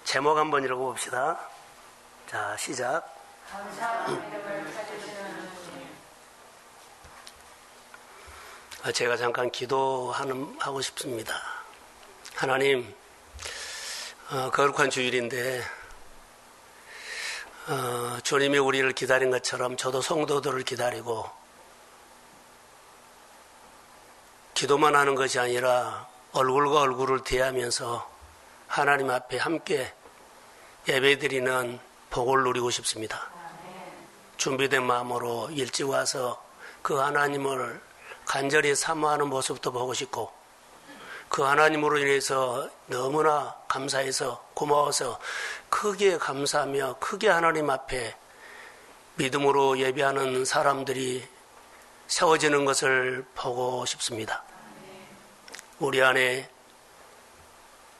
제목 한번 읽어봅시다. 자, 시작. 제가 잠깐 기도하고 싶습니다. 하나님, 거룩한 주일인데 주님이 우리를 기다린 것처럼 저도 성도들을 기다리고 기도만 하는 것이 아니라 얼굴과 얼굴을 대하면서 하나님 앞에 함께 예배드리는 복을 누리고 싶습니다. 준비된 마음으로 일찍 와서 그 하나님을 간절히 사모하는 모습도 보고 싶고 그 하나님으로 인해서 너무나 감사해서 고마워서 크게 감사하며 크게 하나님 앞에 믿음으로 예배하는 사람들이 세워지는 것을 보고 싶습니다. 우리 안에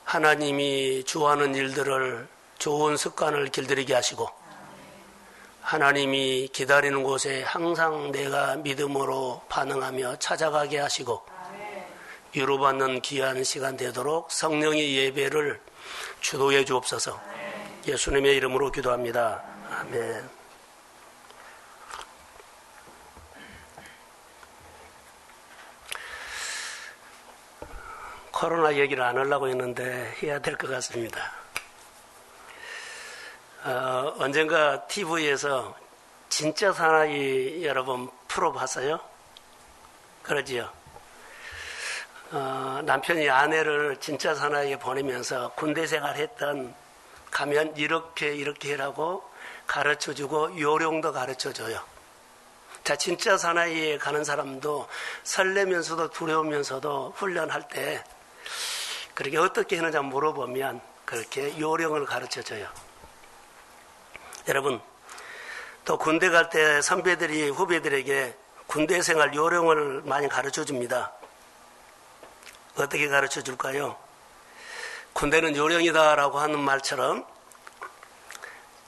하나님이 주하는 일들을 좋은 습관을 길들이게 하시고 하나님이 기다리는 곳에 항상 내가 믿음으로 반응하며 찾아가게 하시고 위로받는 귀한 시간 되도록 성령의 예배를 주도해 주옵소서. 예수님의 이름으로 기도합니다. 아멘. 코로나 얘기를 안 하려고 했는데 해야 될 것 같습니다. 언젠가 TV에서 진짜 사나이 여러분 프로 봤어요? 그러지요? 남편이 아내를 진짜 사나이에 보내면서 군대 생활했던 가면 이렇게 해라고 가르쳐주고 요령도 가르쳐줘요. 자, 진짜 사나이에 가는 사람도 설레면서도 두려우면서도 훈련할 때 그렇게 어떻게 하는지 물어보면 그렇게 요령을 가르쳐줘요. 여러분, 또 군대 갈 때 선배들이 후배들에게 군대 생활 요령을 많이 가르쳐줍니다. 어떻게 가르쳐줄까요? 군대는 요령이다라고 하는 말처럼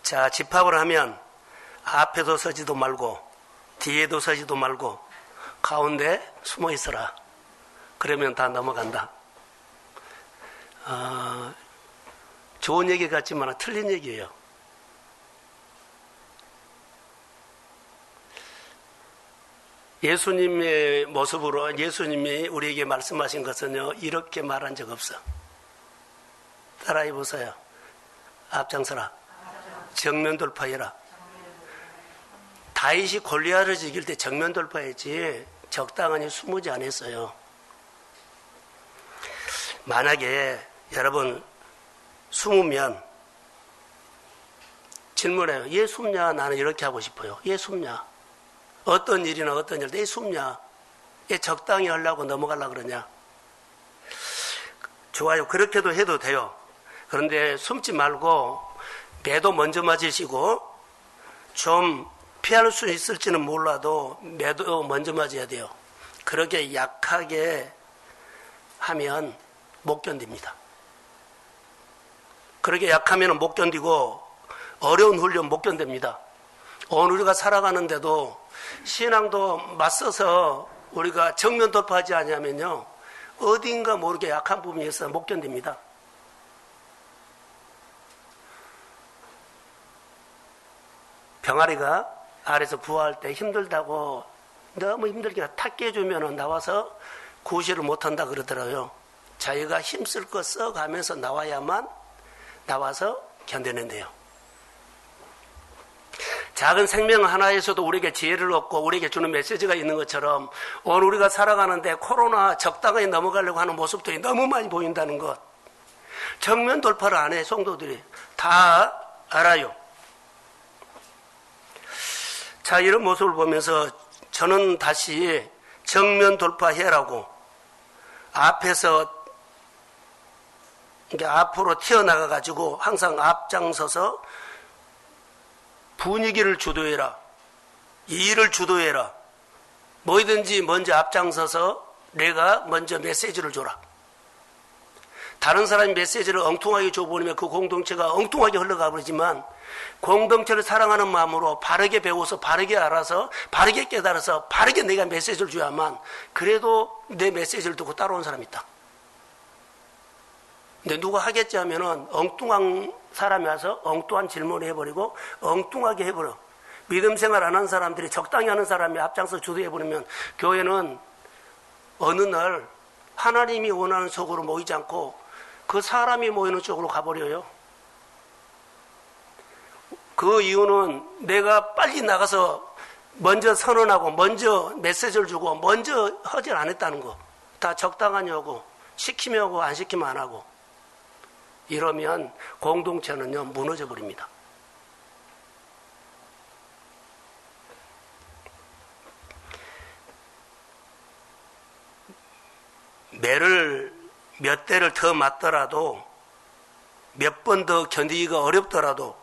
자, 집합을 하면 앞에도 서지도 말고 뒤에도 서지도 말고 가운데 숨어 있어라. 그러면 다 넘어간다. 좋은 얘기 같지만 틀린 얘기예요. 예수님의 모습으로 예수님이 우리에게 말씀하신 것은요, 이렇게 말한 적 없어. 따라해 보세요. 앞장서라. 정면 돌파해라. 다윗이 골리앗을 이길 때 정면 돌파했지 적당히 숨지 않았어요. 만약에 여러분 숨으면 질문해요. 왜 숨냐? 나는 이렇게 하고 싶어요. 왜 숨냐? 어떤 일이나 어떤 일, 왜 숨냐? 왜 적당히 하려고 넘어가려고 그러냐? 좋아요. 그렇게도 해도 돼요. 그런데 숨지 말고 매도 먼저 맞으시고 좀 피할 수 있을지는 몰라도 매도 먼저 맞아야 돼요. 그렇게 약하게 하면 못 견딥니다. 그렇게 약하면 못 견디고 어려운 훈련 못 견딥니다. 오늘 우리가 살아가는데도 신앙도 맞서서 우리가 정면 돌파하지 않으면요 어딘가 모르게 약한 부분이 있어서 못 견딥니다. 병아리가 알에서 부화할 때 힘들다고 너무 힘들게 탁 깨주면 나와서 구실을 못한다 그러더라고요. 자기가 힘쓸 거 써가면서 나와야만 나와서 견뎌낸대요. 작은 생명 하나에서도 우리에게 지혜를 얻고 우리에게 주는 메시지가 있는 것처럼 오늘 우리가 살아가는데 코로나 적당히 넘어가려고 하는 모습들이 너무 많이 보인다는 것. 정면 돌파를 안 해, 성도들이. 다 알아요. 자, 이런 모습을 보면서 저는 다시 정면 돌파해라고 앞에서 이게 앞으로 튀어나가가지고 항상 앞장서서 분위기를 주도해라. 일을 주도해라. 뭐든지 먼저 앞장서서 내가 먼저 메시지를 줘라. 다른 사람이 메시지를 엉뚱하게 줘버리면 그 공동체가 엉뚱하게 흘러가 버리지만 공동체를 사랑하는 마음으로 바르게 배워서 바르게 알아서 바르게 깨달아서 바르게 내가 메시지를 줘야만 그래도 내 메시지를 듣고 따라온 사람이 있다. 근데 누가 하겠지 하면은 엉뚱한 사람이 와서 엉뚱한 질문을 해버리고 엉뚱하게 해버려. 믿음 생활 안 하는 사람들이 적당히 하는 사람이 앞장서 주도해버리면 교회는 어느 날 하나님이 원하는 쪽으로 모이지 않고 그 사람이 모이는 쪽으로 가버려요. 그 이유는 내가 빨리 나가서 먼저 선언하고 먼저 메시지를 주고 먼저 허질 안 했다는 거. 다 적당하냐고 시키면 하고 안 시키면 안 하고 이러면 공동체는요 무너져 버립니다. 매를 몇 대를 더 맞더라도 몇 번 더 견디기가 어렵더라도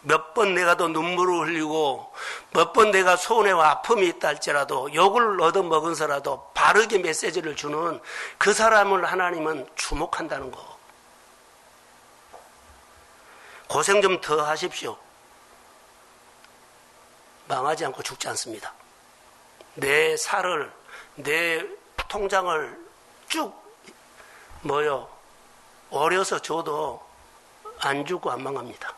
몇 번 내가 더 눈물을 흘리고 몇 번 내가 손해와 아픔이 있다 할지라도 욕을 얻어먹은서라도 바르게 메시지를 주는 그 사람을 하나님은 주목한다는 거. 고생 좀 더 하십시오. 망하지 않고 죽지 않습니다. 내 살을 내 통장을 쭉 어려서 줘도 안 죽고 안 망합니다.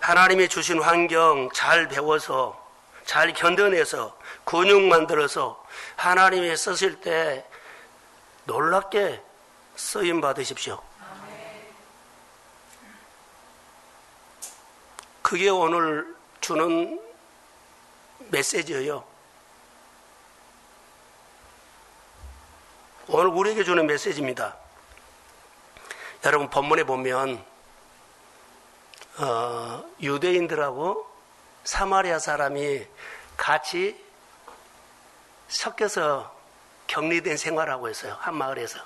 하나님이 주신 환경 잘 배워서 잘 견뎌내서 근육 만들어서 하나님이 쓰실 때 놀랍게 쓰임 받으십시오. 그게 오늘 주는 메시지예요. 오늘 우리에게 주는 메시지입니다. 여러분 본문에 보면 유대인들하고 사마리아 사람이 같이 섞여서 격리된 생활하고 있어요. 한 마을에서.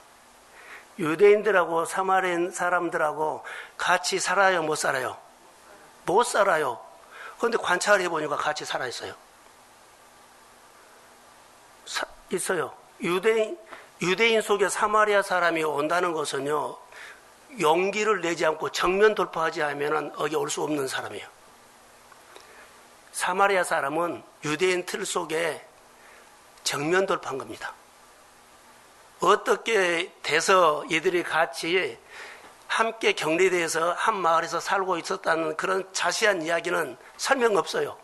유대인들하고 사마리아 사람들하고 같이 살아요? 못 살아요? 못 살아요. 그런데 관찰해 보니까 같이 살아 있어요. 있어요. 유대인 속에 사마리아 사람이 온다는 것은요, 용기를 내지 않고 정면 돌파하지 않으면 여기 올 수 없는 사람이에요. 사마리아 사람은 유대인 틀 속에 정면 돌파한 겁니다. 어떻게 돼서 이들이 같이 함께 격리돼서 한 마을에서 살고 있었다는 그런 자세한 이야기는 설명 없어요.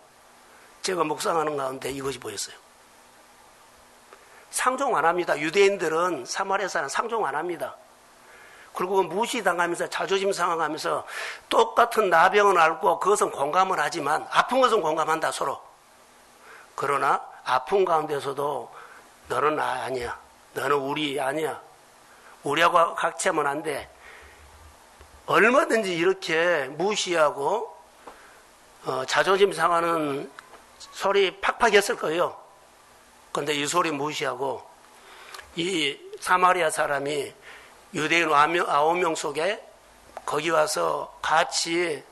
제가 묵상하는 가운데 이것이 보였어요. 상종 안 합니다. 유대인들은 사마리아 사람 상종 안 합니다. 그리고 무시당하면서 자존심 상하면서 똑같은 나병은 앓고 그것은 공감을 하지만 아픈 것은 공감한다 서로. 그러나 아픈 가운데서도 너는 나 아니야. 너는 우리 아니야. 우리하고 같이 하면 안 돼. 얼마든지 이렇게 무시하고 자존심 상하는 소리 팍팍 했을 거예요. 그런데 이 소리 무시하고 이 사마리아 사람이 유대인 9명 속에 거기 와서 같이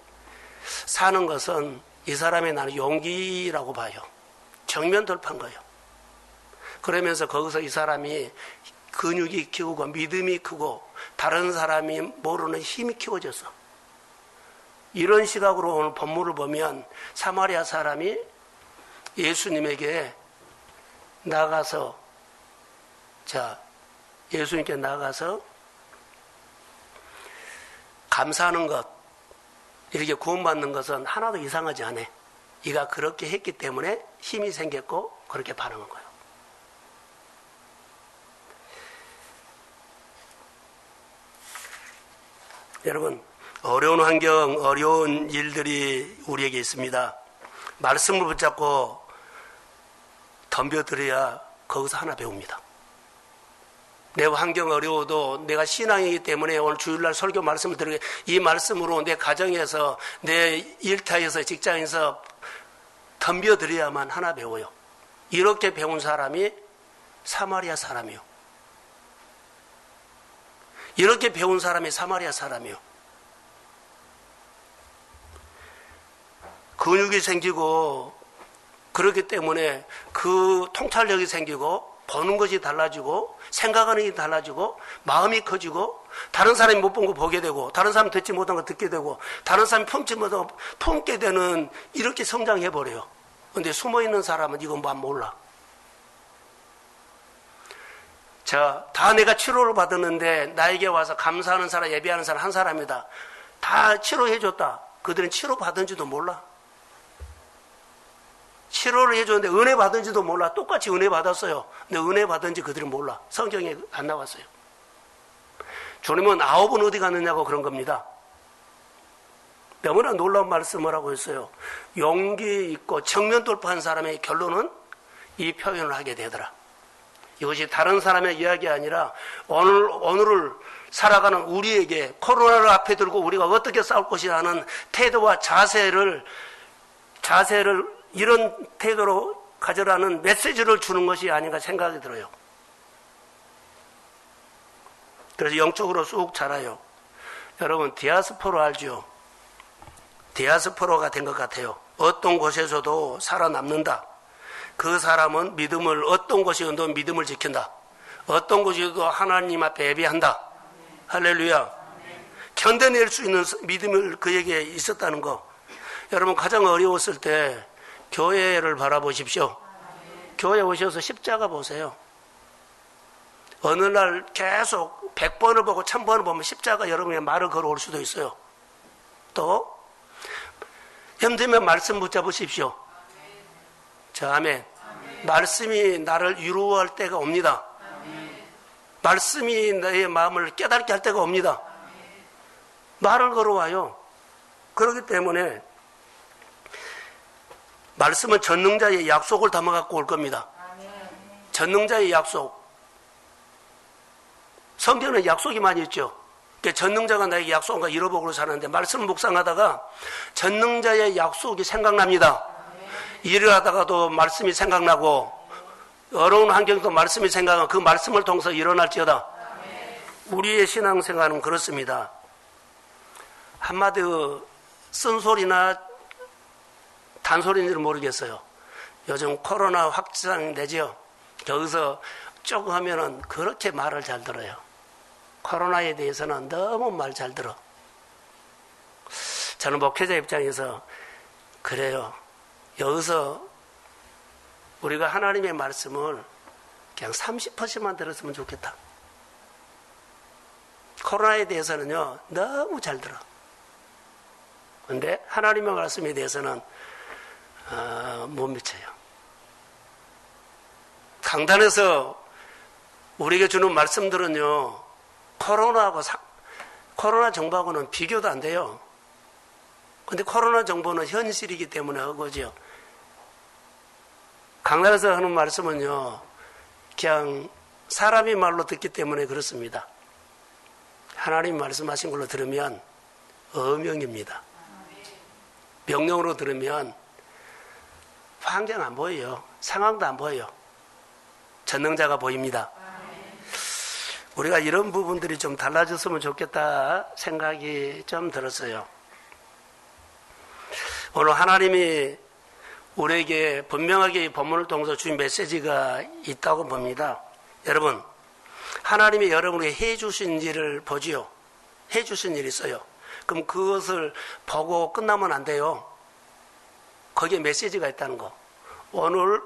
사는 것은 이 사람의 나는 용기라고 봐요. 정면 돌파한 거예요. 그러면서 거기서 이 사람이 근육이 키우고 믿음이 크고 다른 사람이 모르는 힘이 키워졌어. 이런 시각으로 오늘 본문을 보면 사마리아 사람이 예수님에게 나가서 예수님께 나가서 감사하는 것, 이렇게 구원받는 것은 하나도 이상하지 않아. 이가 그렇게 했기 때문에 힘이 생겼고 그렇게 반응한 거예요. 여러분, 어려운 환경, 어려운 일들이 우리에게 있습니다. 말씀을 붙잡고 덤벼들어야 거기서 하나 배웁니다. 내 환경 어려워도 내가 신앙이기 때문에 오늘 주일날 설교 말씀을 들으게 이 말씀으로 내 가정에서 내 일터에서 직장에서 덤벼들어야만 하나 배워요. 이렇게 배운 사람이 사마리아 사람이요. 이렇게 배운 사람이 사마리아 사람이요. 근육이 생기고 그렇기 때문에 그 통찰력이 생기고 보는 것이 달라지고 생각하는 게 달라지고 마음이 커지고 다른 사람이 못 본 거 보게 되고 다른 사람이 듣지 못한 거 듣게 되고 다른 사람이 품지 못한 거 품게 되는 이렇게 성장해버려요. 그런데 숨어있는 사람은 이건 몰라. 다 내가 치료를 받았는데 나에게 와서 감사하는 사람, 예배하는 사람 한 사람이다. 다 치료해줬다. 그들은 치료받은지도 몰라. 치료를 해줬는데 은혜 받은지도 몰라. 똑같이 은혜 받았어요. 근데 은혜 받은지 그들은 몰라. 성경에 안 나왔어요. 주님은 9은 어디 갔느냐고 그런 겁니다. 너무나 놀라운 말씀을 하고 있어요. 용기 있고 정면 돌파한 사람의 결론은 이 표현을 하게 되더라. 이것이 다른 사람의 이야기 아니라 오늘을 살아가는 우리에게 코로나를 앞에 들고 우리가 어떻게 싸울 것이라는 태도와 자세를 이런 태도로 가져라는 메시지를 주는 것이 아닌가 생각이 들어요. 그래서 영적으로 쑥 자라요. 여러분 디아스포라 알죠? 디아스포라가 된 것 같아요. 어떤 곳에서도 살아남는다. 그 사람은 믿음을 어떤 곳이어도 믿음을 지킨다. 어떤 곳이어도 하나님 앞에 예배한다. 할렐루야. 견뎌낼 수 있는 믿음을 그에게 있었다는 거. 여러분 가장 어려웠을 때 교회를 바라보십시오. 교회 오셔서 십자가 보세요. 어느 날 계속 100번을 보고 1000번을 보면 십자가 여러분의 말을 걸어올 수도 있어요. 또 힘들면 말씀 붙잡으십시오. 자, 아멘. 말씀이 나를 위로할 때가 옵니다. 말씀이 나의 마음을 깨닫게 할 때가 옵니다. 말을 걸어와요. 그렇기 때문에 말씀은 전능자의 약속을 담아갖고 올 겁니다. 전능자의 약속. 성경에는 약속이 많이 있죠. 전능자가 나에게 약속과 잃어보고 사는데 말씀을 묵상하다가 전능자의 약속이 생각납니다. 일을 하다가도 말씀이 생각나고 어려운 환경도 말씀이 생각나고 그 말씀을 통해서 일어날지어다. 우리의 신앙생활은 그렇습니다. 한마디로 쓴소리나 단소리인지는 모르겠어요. 요즘 코로나 확산되죠. 여기서 조금 하면은 그렇게 말을 잘 들어요. 코로나에 대해서는 너무 말 잘 들어. 저는 목회자 입장에서 그래요. 여기서 우리가 하나님의 말씀을 그냥 30%만 들었으면 좋겠다. 코로나에 대해서는요, 너무 잘 들어. 근데 하나님의 말씀에 대해서는 못 미쳐요. 강단에서 우리에게 주는 말씀들은요, 코로나 정부하고는 비교도 안 돼요. 근데 코로나 정부는 현실이기 때문에 그거죠. 강단에서 하는 말씀은요, 그냥 사람의 말로 듣기 때문에 그렇습니다. 하나님 말씀하신 걸로 들으면 어명입니다. 명령으로 들으면 환경 안 보여요. 상황도 안 보여요. 전능자가 보입니다. 우리가 이런 부분들이 좀 달라졌으면 좋겠다 생각이 좀 들었어요. 오늘 하나님이 우리에게 분명하게 이 본문을 통해서 주신 메시지가 있다고 봅니다. 여러분, 하나님이 여러분에게 해주신 일을 보지요. 해주신 일이 있어요. 그럼 그것을 보고 끝나면 안 돼요. 거기에 메시지가 있다는 거. 오늘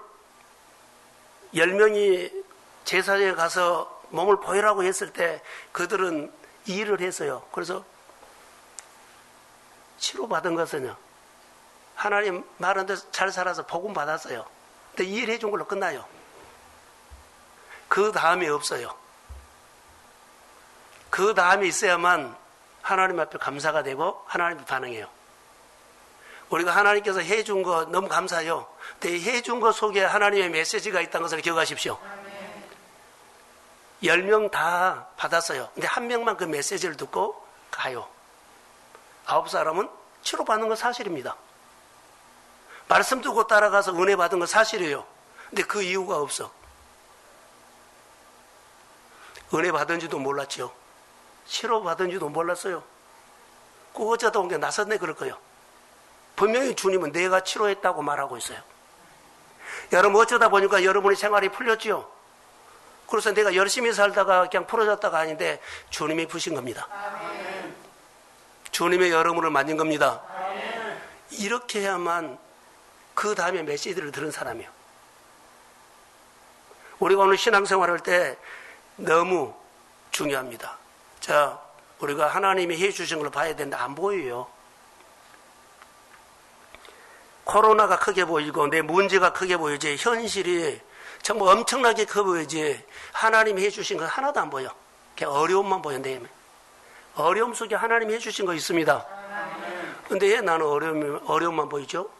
10명이 제사장에 가서 몸을 보이라고 했을 때 그들은 일을 했어요. 그래서 치료받은 것은요, 하나님 말한 대로 잘 살아서 복음 받았어요. 근데 이 일 해준 걸로 끝나요. 그 다음에 없어요. 그 다음에 있어야만 하나님 앞에 감사가 되고 하나님이 반응해요. 우리가 하나님께서 해준 거 너무 감사해요. 근데 해준 거 속에 하나님의 메시지가 있다는 것을 기억하십시오. 10명 다 받았어요. 근데 한 명만 그 메시지를 듣고 가요. 9사람은 치료받는 건 사실입니다. 말씀 듣고 따라가서 은혜 받은 건 사실이에요. 근데 그 이유가 없어. 은혜 받은지도 몰랐죠. 치료받은지도 몰랐어요. 그 어쩌다 온 게 나섰네 그럴 거예요. 분명히 주님은 내가 치료했다고 말하고 있어요. 여러분 어쩌다 보니까 여러분의 생활이 풀렸죠. 그래서 내가 열심히 살다가 그냥 풀어졌다가 아닌데 주님이 푸신 겁니다. 아멘. 주님의 여러분을 만진 겁니다. 아멘. 이렇게 해야만 그 다음에 메시지를 들은 사람이에요. 우리가 오늘 신앙생활 할 때 너무 중요합니다. 자, 우리가 하나님이 해주신 걸 봐야 되는데 안 보여요. 코로나가 크게 보이고 내 문제가 크게 보이지 현실이 정말 엄청나게 커 보이지 하나님이 해주신 거 하나도 안 보여. 그냥 어려움만 보여. 내 어려움 속에 하나님이 해주신 거 있습니다. 근데 왜 나는 어려움만 보이죠?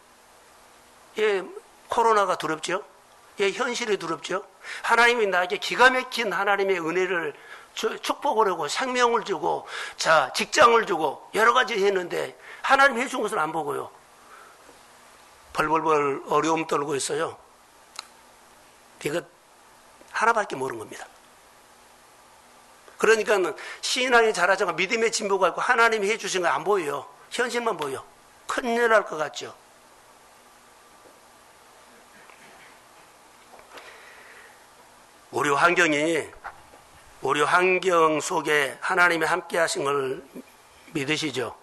예, 코로나가 두렵죠? 예, 현실이 두렵죠? 하나님이 나에게 기가 막힌 하나님의 은혜를 축복을 하고 생명을 주고 자 직장을 주고 여러 가지 했는데 하나님 해준 것을 안 보고요. 벌벌벌 어려움 떨고 있어요. 이거 하나밖에 모르는 겁니다. 그러니까 신앙이 자라자고 믿음의 진보가 있고 하나님이 해주신 거 안 보여요. 현실만 보여. 큰일 날 것 같죠. 우리 환경 속에 하나님이 함께 하신 걸 믿으시죠?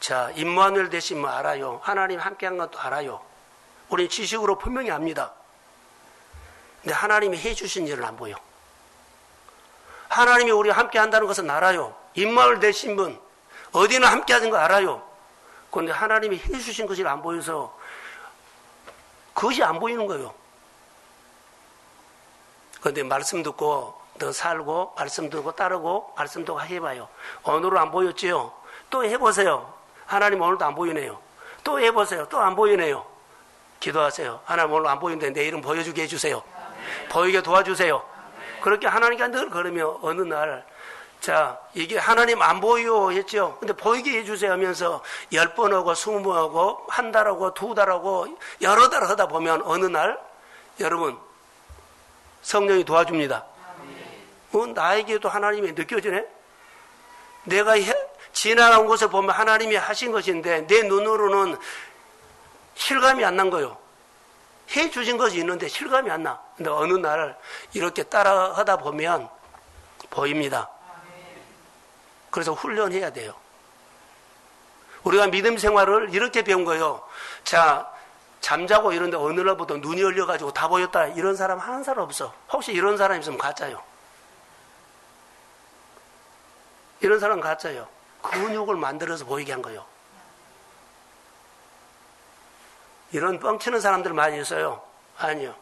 자, 임마누엘 되신 거 알아요. 하나님 함께 한 것도 알아요. 우리는 지식으로 분명히 압니다. 근데 하나님이 해주신 일을 안 보여. 하나님이 우리와 함께 한다는 것은 알아요. 임마누엘 되신 분, 어디나 함께 하는 거 알아요. 그런데 하나님이 해주신 것이 안 보여서 그것이 안 보이는 거예요. 그런데 말씀 듣고 더 살고 말씀 듣고 따르고 말씀 듣고 해봐요. 오늘은 안 보였지요? 또 해보세요. 하나님 오늘도 안 보이네요. 또 해보세요. 또 안 보이네요. 기도하세요. 하나님 오늘 안 보이는데 내일은 보여주게 해주세요. 보이게 도와주세요. 그렇게 하나님께 늘 그러면 어느 날 자 이게 하나님 안 보여 했죠. 근데 보이게 해주세요 하면서 10번 하고 20번 하고 한 달 하고 2달 하고 여러 달 하다 보면 어느 날 여러분 성령이 도와줍니다. 나에게도 하나님이 느껴지네. 내가 지나간 것을 보면 하나님이 하신 것인데 내 눈으로는 실감이 안 난 거예요. 해 주신 것이 있는데 실감이 안 나. 근데 어느 날 이렇게 따라 하다 보면 보입니다. 그래서 훈련해야 돼요. 우리가 믿음 생활을 이렇게 배운 거예요. 자, 잠자고 이런데 어느 날부터 눈이 열려가지고 다 보였다. 이런 사람 한 사람 없어. 혹시 이런 사람 있으면 가짜요. 이런 사람 가짜요. 근육을 만들어서 보이게 한 거예요. 이런 뻥치는 사람들 많이 있어요. 아니요.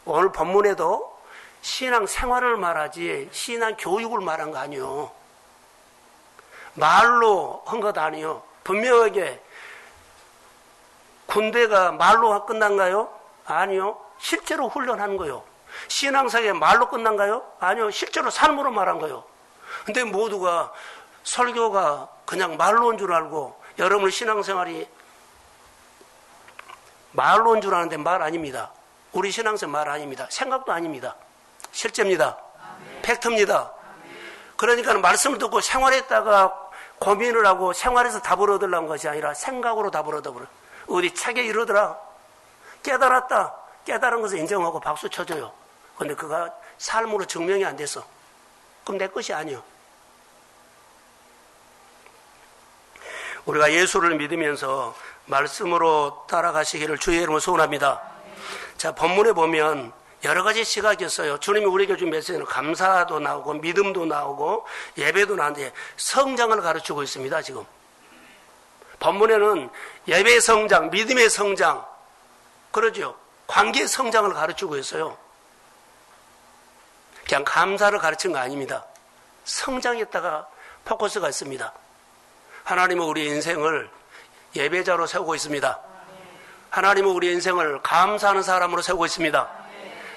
오늘 본문에도 신앙 생활을 말하지 신앙 교육을 말한 거 아니요. 말로 한 것 아니요. 분명하게 군대가 말로 끝난가요? 아니요. 실제로 훈련한 거요. 신앙사에 말로 끝난가요? 아니요. 실제로 삶으로 말한 거요. 근데 모두가 설교가 그냥 말로인 줄 알고 여러분 신앙생활이 말로인 줄 아는데 말 아닙니다. 우리 신앙생활 말 아닙니다. 생각도 아닙니다. 실제입니다. 팩트입니다. 그러니까 말씀을 듣고 생활했다가 고민을 하고 생활에서 답을 얻으려는 것이 아니라 생각으로 답을 얻어버려. 어디 책에 이러더라. 깨달았다. 깨달은 것을 인정하고 박수 쳐줘요. 그런데 그가 삶으로 증명이 안 됐어. 그럼 내 것이 아니요. 우리가 예수를 믿으면서 말씀으로 따라가시기를 주의 이름으로 소원합니다. 자, 본문에 보면 여러 가지 시각이 있어요. 주님이 우리에게 준 메시지는 감사도 나오고 믿음도 나오고 예배도 나오는데 성장을 가르치고 있습니다. 지금 본문에는 예배의 성장, 믿음의 성장, 그러죠. 관계의 성장을 가르치고 있어요. 그냥 감사를 가르친 거 아닙니다. 성장했다가 포커스가 있습니다. 하나님은 우리 인생을 예배자로 세우고 있습니다. 하나님은 우리 인생을 감사하는 사람으로 세우고 있습니다.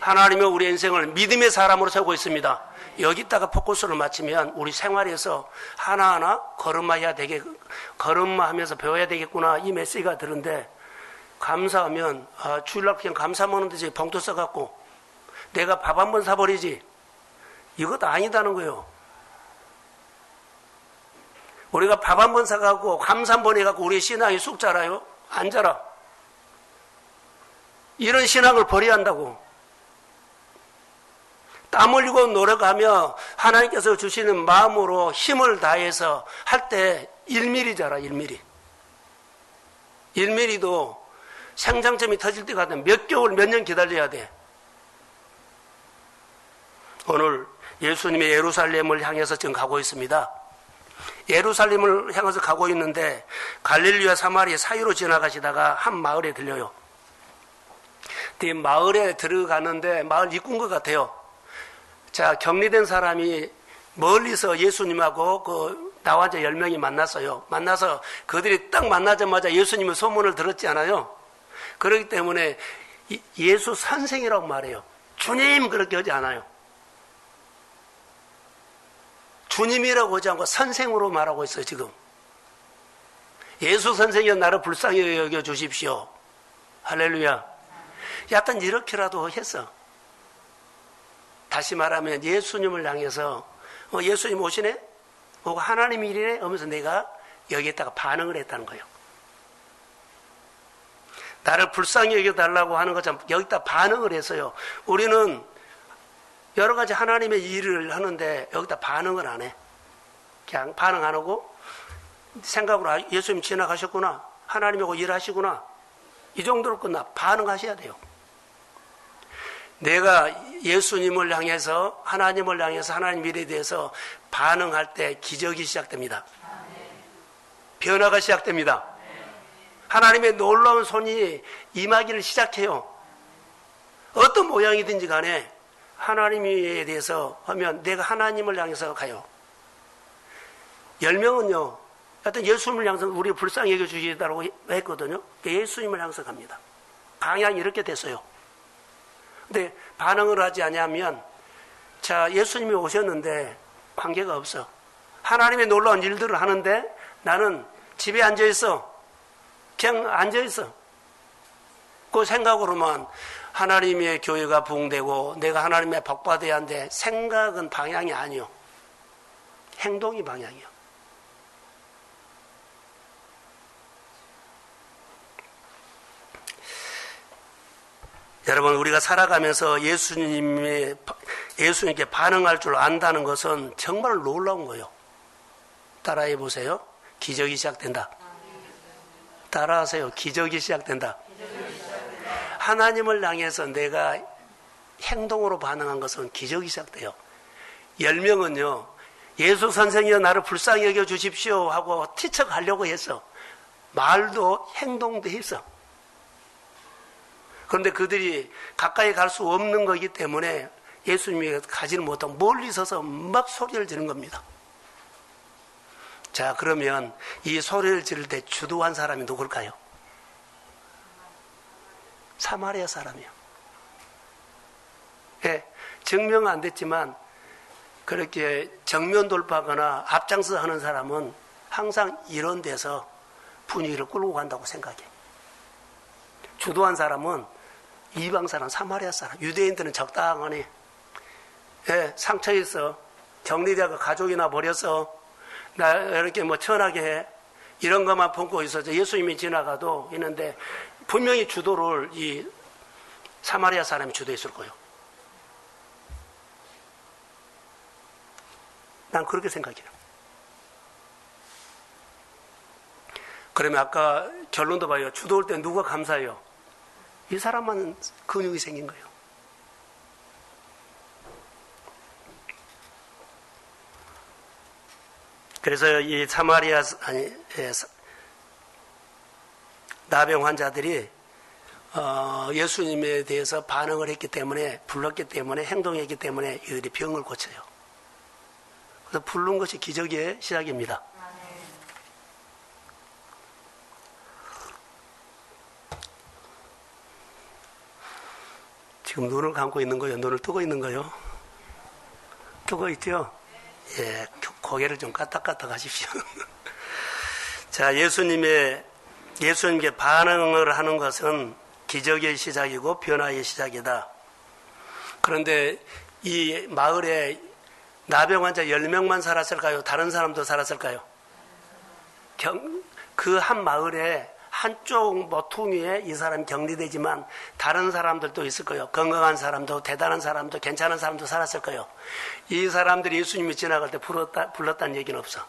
하나님은 우리 인생을 믿음의 사람으로 세우고 있습니다. 여기다가 포커스를 맞추면 우리 생활에서 하나하나 걸음마하면서 배워야 되겠구나 이 메시지가 드는데 감사하면 주일날 그냥 감사 먹는 데 봉투 써갖고 내가 밥 한 번 사버리지 이것도 아니다는 거예요. 우리가 밥 한 번 사갖고 감사 한 번 해갖고 우리 신앙이 쑥 자라요? 안 자라. 이런 신앙을 버려야 한다고. 땀 흘리고 노력하며 하나님께서 주시는 마음으로 힘을 다해서 할 때 1mm 자라. 1mm. 1mm도 생장점이 터질 때가 몇 개월 몇 년 기다려야 돼. 오늘 예수님이 예루살렘을 향해서 지금 가고 있습니다. 예루살렘을 향해서 가고 있는데 갈릴리와 사마리아 사이로 지나가시다가 한 마을에 들려요. 이 마을에 들어가는데 마을 입구인 것 같아요. 자, 격리된 사람이 멀리서 예수님하고 나와 이제 10명이 만났어요. 만나서 그들이 딱 만나자마자 예수님의 소문을 들었지 않아요? 그렇기 때문에 예수 선생이라고 말해요. 주님 그렇게 하지 않아요. 주님이라고 하지 않고 선생으로 말하고 있어요, 지금. 예수 선생이여 나를 불쌍히 여겨 주십시오. 할렐루야. 약간 이렇게라도 했어. 다시 말하면 예수님을 향해서 예수님 오시네? 오고 하나님 일이네? 하면서 내가 여기에다가 반응을 했다는 거예요. 나를 불쌍히 여겨달라고 하는 것처럼 여기다 반응을 했어요. 우리는 여러 가지 하나님의 일을 하는데 여기다 반응을 안 해. 그냥 반응 안 하고 생각으로 예수님 지나가셨구나. 하나님하고 일하시구나. 이 정도로 끝나. 반응하셔야 돼요. 내가 예수님을 향해서 하나님을 향해서 하나님 일에 대해서 반응할 때 기적이 시작됩니다. 변화가 시작됩니다. 하나님의 놀라운 손이 임하기를 시작해요. 어떤 모양이든지 간에 하나님에 대해서 하면 내가 하나님을 향해서 가요. 10명은요, 하여튼 예수님을 향해서 우리 불쌍히 여겨주시다고 했거든요. 예수님을 향해서 갑니다. 방향이 이렇게 됐어요. 근데 반응을 하지 않으면, 자, 예수님이 오셨는데 관계가 없어. 하나님의 놀라운 일들을 하는데 나는 집에 앉아있어. 그냥 앉아있어. 그 생각으로만 하나님의 교회가 부흥되고 내가 하나님의 복받아야 하는데 생각은 방향이 아니요. 행동이 방향이요. 여러분, 우리가 살아가면서 예수님께 반응할 줄 안다는 것은 정말 놀라운 거예요. 따라해 보세요. 기적이 시작된다. 따라하세요. 기적이 시작된다. 하나님을 향해서 내가 행동으로 반응한 것은 기적이 시작돼요. 10명은요, 예수 선생이여 나를 불쌍히 여겨 주십시오 하고 티척하려고 했어. 말도 행동도 했어. 그런데 그들이 가까이 갈 수 없는 거기 때문에 예수님이 가지는 못하고 멀리 서서 막 소리를 지르는 겁니다. 자, 그러면 이 소리를 지를 때 주도한 사람이 누굴까요? 사마리아 사람이요. 예, 증명은 안 됐지만 그렇게 정면 돌파하거나 앞장서 하는 사람은 항상 이런 데서 분위기를 끌고 간다고 생각해. 주도한 사람은 이방 사람, 사마리아 사람, 유대인들은 적당하니, 예, 상처 있어. 격리되고 가족이나 버려서 나 이렇게 뭐 천하게 해. 이런 것만 품고 있어서 예수님이 지나가도 있는데 분명히 주도를 이 사마리아 사람이 주도했을 거예요. 난 그렇게 생각해요. 그러면 아까 결론도 봐요. 주도할 때 누가 감사해요? 이 사람만 근육이 생긴 거예요. 그래서 이 나병 환자들이 예수님에 대해서 반응을 했기 때문에, 불렀기 때문에, 행동했기 때문에 이들이 병을 고쳐요. 그래서 부른 것이 기적의 시작입니다. 지금 눈을 감고 있는 거예요? 눈을 뜨고 있는 거예요? 뜨고 있죠? 예, 고개를 좀 까딱까딱 하십시오. 자, 예수님께 반응을 하는 것은 기적의 시작이고 변화의 시작이다. 그런데 이 마을에 나병 환자 10명만 살았을까요? 다른 사람도 살았을까요? 그 한 마을에 한쪽 모퉁이에 이 사람이 격리되지만 다른 사람들도 있을 거예요. 건강한 사람도, 대단한 사람도, 괜찮은 사람도 살았을 거예요. 이 사람들이 예수님이 지나갈 때 불렀다는 얘기는 없어.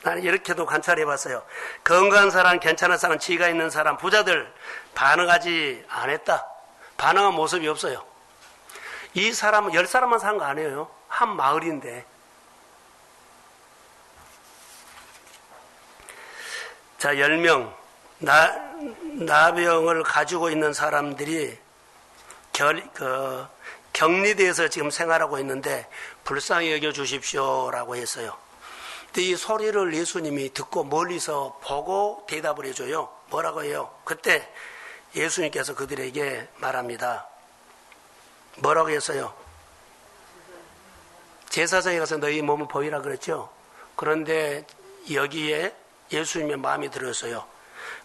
나는 이렇게도 관찰해 봤어요. 건강한 사람, 괜찮은 사람, 지위가 있는 사람, 부자들 반응하지 않았다. 반응한 모습이 없어요. 이 사람은 10사람만 산 거 아니에요. 한 마을인데. 자, 10명. 나병을 가지고 있는 사람들이 격리대에서 지금 생활하고 있는데 불쌍히 여겨 주십시오라고 했어요. 근데 이 소리를 예수님이 듣고 멀리서 보고 대답을 해줘요. 뭐라고 해요? 그때 예수님께서 그들에게 말합니다. 뭐라고 했어요? 제사장에 가서 너희 몸을 보이라 그랬죠. 그런데 여기에 예수님의 마음이 들었어요.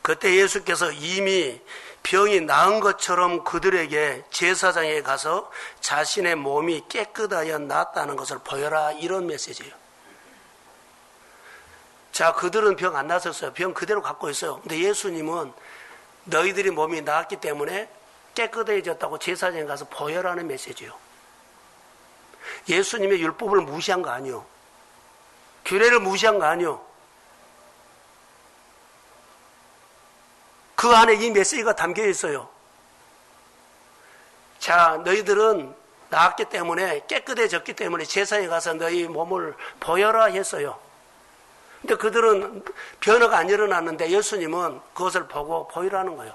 그때 예수께서 이미 병이 나은 것처럼 그들에게 제사장에 가서 자신의 몸이 깨끗하여 낫다는 것을 보여라, 이런 메시지예요. 자, 그들은 병 안 났었어요. 병 그대로 갖고 있어요. 근데 예수님은 너희들이 몸이 나았기 때문에 깨끗해졌다고 제사장에 가서 보여라는 메시지예요. 예수님의 율법을 무시한 거 아니요. 규례를 무시한 거 아니요. 그 안에 이 메시지가 담겨 있어요. 자, 너희들은 나았기 때문에, 깨끗해졌기 때문에 제사에 가서 너희 몸을 보여라 했어요. 근데 그들은 변화가 안 일어났는데 예수님은 그것을 보고 보이라는 거예요.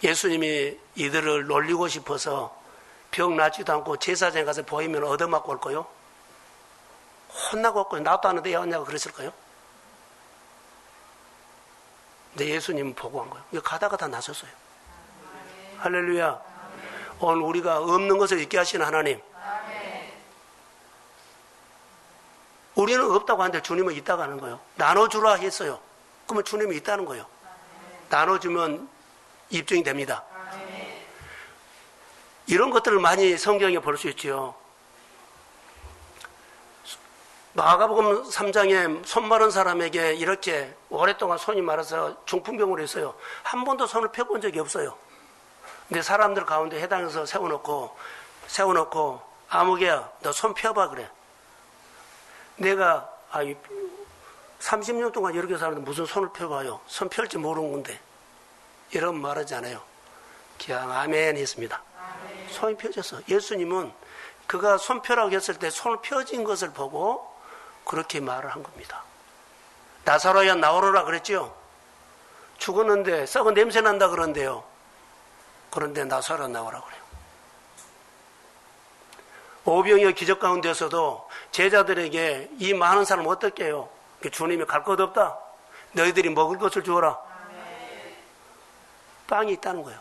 예수님이 이들을 놀리고 싶어서 병 낫지도 않고 제사장에 가서 보이면 얻어맞고 올 거요? 혼나고 올 거요? 나도 하는데 왜 왔냐고 그랬을 거요? 근데 예수님은 보고 한 거예요. 가다가 다 나섰어요. 할렐루야. 오늘 우리가 없는 것을 있게 하시는 하나님. 우리는 없다고 하는데 주님은 있다고 하는 거예요. 나눠주라 했어요. 그러면 주님이 있다는 거예요. 나눠주면 입증이 됩니다. 이런 것들을 많이 성경에 볼 수 있죠. 마가복음 3장에 손 마른 사람에게 이렇게 오랫동안 손이 마라서 중풍병으로 했어요. 한 번도 손을 펴본 적이 없어요. 근데 사람들 가운데 해당해서 세워놓고 아무개야 너 손 펴봐 그래. 내가 30년 동안 이렇게 사는데 무슨 손을 펴봐요. 손 펼지 모르는 건데. 이런 말하지 않아요. 그냥 아멘 했습니다. 아멘. 손이 펴졌어. 예수님은 그가 손 펴라고 했을 때 손을 펴진 것을 보고 그렇게 말을 한 겁니다. 나사로야 나오너라 그랬죠. 죽었는데 썩은 냄새 난다 그런데요. 그런데 나사로 나오라 그래요. 오병이어 기적 가운데서도 제자들에게 이 많은 사람 어떻게 해요? 주님이 갈 것 없다. 너희들이 먹을 것을 주어라. 빵이 있다는 거예요.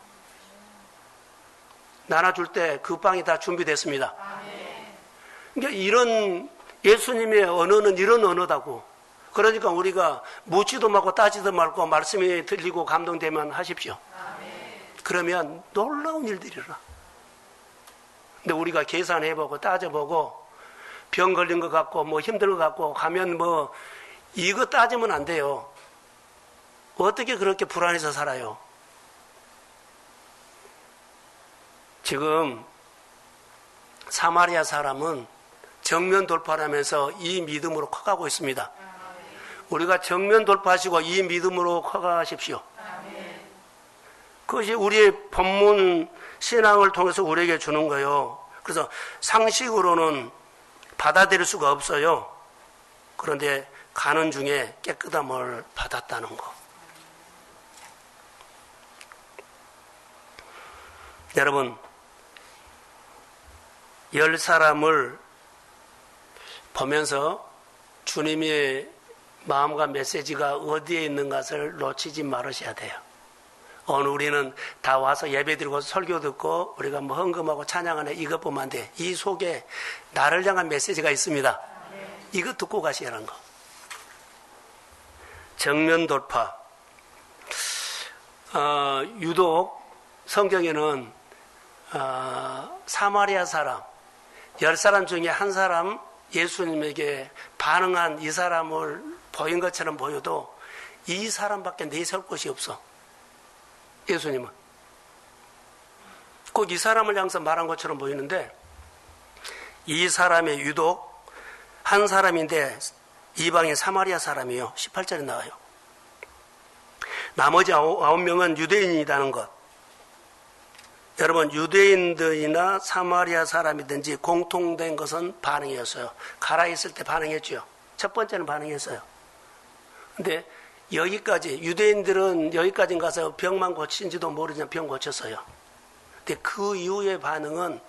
나눠줄 때 그 빵이 다 준비됐습니다. 그러니까 이런 예수님의 언어는 이런 언어다고. 그러니까 우리가 묻지도 말고 따지도 말고 말씀이 들리고 감동되면 하십시오. 그러면 놀라운 일들이라. 근데 우리가 계산해보고 따져보고 병 걸린 것 같고 뭐 힘든 것 같고 가면 뭐 이거 따지면 안 돼요. 어떻게 그렇게 불안해서 살아요? 지금 사마리아 사람은 정면 돌파하면서 이 믿음으로 커가고 있습니다. 우리가 정면 돌파하시고 이 믿음으로 커가십시오. 그것이 우리의 본문 신앙을 통해서 우리에게 주는 거예요. 그래서 상식으로는 받아들일 수가 없어요. 그런데 가는 중에 깨끗함을 받았다는 거. 여러분, 10사람을 보면서 주님의 마음과 메시지가 어디에 있는 것을 놓치지 말으셔야 돼요. 오늘 우리는 다 와서 예배드리고 설교 듣고 우리가 뭐 헌금하고 찬양하는 이것뿐만 안 돼. 이 속에 나를 향한 메시지가 있습니다. 이거 듣고 가시라는 거. 정면 돌파. 유독 성경에는 사마리아 사람 10사람 중에 한 사람 예수님에게 반응한 이 사람을 보인 것처럼 보여도 이 사람밖에 내세울 곳이 없어. 예수님은 꼭 이 사람을 향해서 말한 것처럼 보이는데 이 사람의 유독 한 사람인데 이방인 사마리아 사람이에요. 18절에 나와요. 나머지 9명은 유대인이라는 것. 여러분, 유대인들이나 사마리아 사람이든지 공통된 것은 반응이었어요. 가라 있을 때 반응했죠. 첫 번째는 반응했어요. 근데 여기까지, 유대인들은 여기까지 가서 병만 고친지도 모르지만 병 고쳤어요. 근데 그 이후의 반응은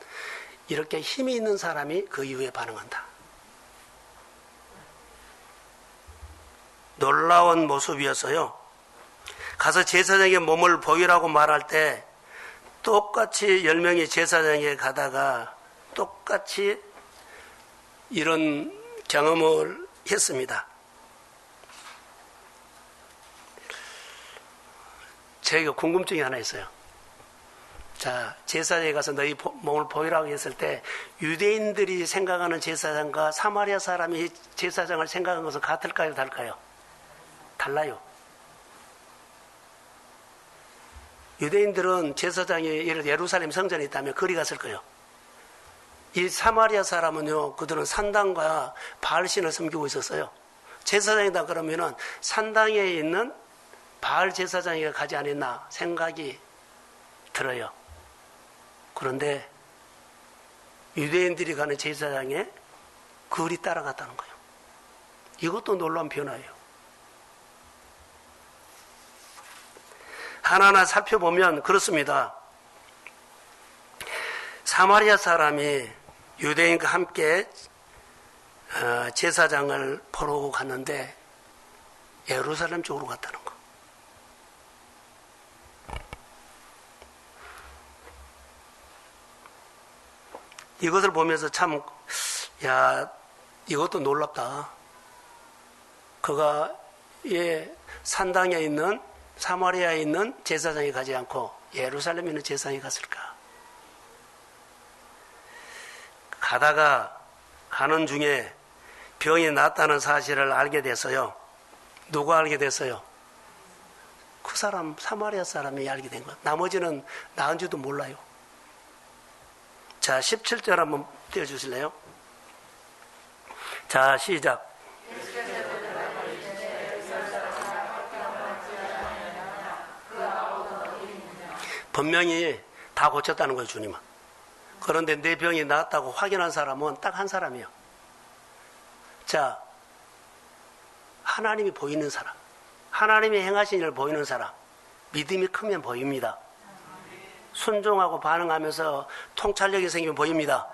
이렇게 힘이 있는 사람이 그 이후에 반응한다. 놀라운 모습이었어요. 가서 제사장에게 몸을 보이라고 말할 때 똑같이 10명이 제사장에 가다가 똑같이 이런 경험을 했습니다. 제가 궁금증이 하나 있어요. 자, 제사장에 가서 너희 몸을 보이라고 했을 때 유대인들이 생각하는 제사장과 사마리아 사람이 제사장을 생각하는 것은 같을까요? 다를까요? 달라요. 유대인들은 제사장이 예루살렘 성전에 있다면 거리 갔을 거예요. 이 사마리아 사람은요, 그들은 산당과 바알신을 섬기고 있었어요. 제사장이다 그러면은 산당에 있는 바알 제사장이 가지 않았나 생각이 들어요. 그런데 유대인들이 가는 제사장에 그들이 따라갔다는 거예요. 이것도 놀라운 변화예요. 하나하나 살펴보면 그렇습니다. 사마리아 사람이 유대인과 함께 제사장을 보러 갔는데 예루살렘 쪽으로 갔다는 거. 이것을 보면서 참, 야, 이것도 놀랍다. 그가 산당에 있는 사마리아에 있는 제사장이 가지 않고 예루살렘에 있는 제사장이 갔을까? 가다가 가는 중에 병이 낫다는 사실을 알게 됐어요. 누가 알게 됐어요? 그 사람, 사마리아 사람이 알게 된 것. 나머지는 나은지도 몰라요. 자, 17절 한번 띄워주실래요? 자, 시작. 분명히 다 고쳤다는 거예요, 주님은. 그런데 내 병이 나았다고 확인한 사람은 딱 한 사람이에요. 자, 하나님이 보이는 사람, 하나님이 행하신 일을 보이는 사람, 믿음이 크면 보입니다. 순종하고 반응하면서 통찰력이 생기면 보입니다.